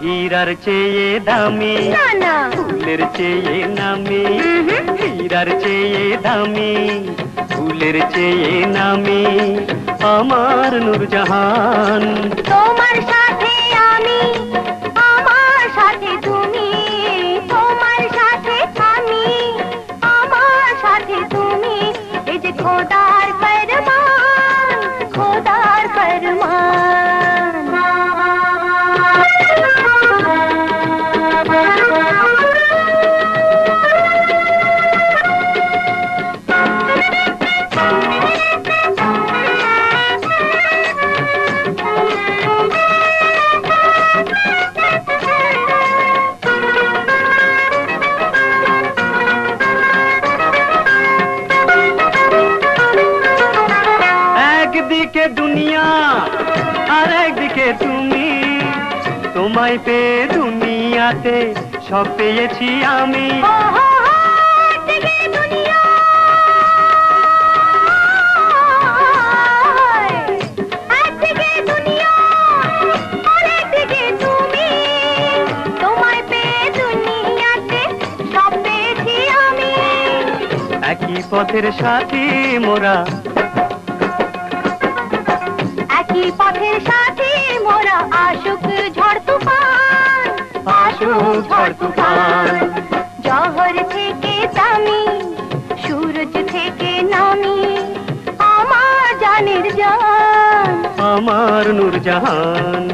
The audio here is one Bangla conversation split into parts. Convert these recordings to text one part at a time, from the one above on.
হীরার চেয়ে দামি না না ফুলের চেয়ে নামি, হীরার চেয়ে দামি ফুলের চেয়ে নামি আমার নূরজাহান। তোমার সাথে আমি, আমার সাথে তুমি, তোমার সাথে আমি, আমার সাথে তুমি, এই যে খোদার ফরমান, খোদার একদিকে দুনিয়া আর একদিকে তুমি, তোমায় পেয়ে দুনিয়াতে সব পেয়েছি আমি। একদিকে দুনিয়া, একদিকে দুনিয়া আর একদিকে তুমি, তোমায় পেয়ে দুনিয়াতে সব পেয়েছি আমি। একই পথের সাথী মোরা, একই পথের সাথে মোরা, আশুক ঝড় তুফান, আশুক ঝড় তুফান। জহর থেকে দামি, সূরজ থেকে নামি, আমার জানের জান, আমার নূরজাহান।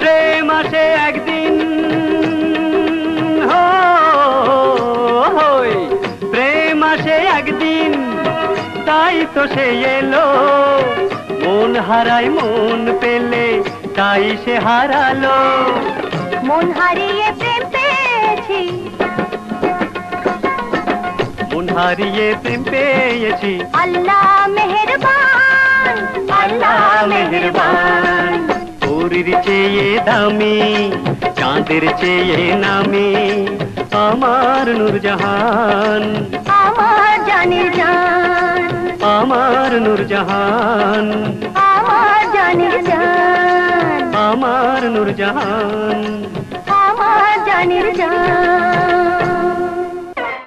প্রেম আসে একদিন, প্রেম আসে একদিন, তাই তো সে এলো। মন হারায় মন পেলে, তাই সে হারালো। মন হারিয়ে প্রেম পেয়েছি, মন হারিয়ে প্রেম পেয়েছি। আল্লাহ মেহেরবান, আল্লাহ মেহেরবান। পরীর চেয়ে দামি, চাঁদের চেয়ে নামি, আমার নূরজাহান, আমার জানের জান, আমার নূরজাহান, আমার জানের জান, আমার নূরজাহান, আমার জানের জান।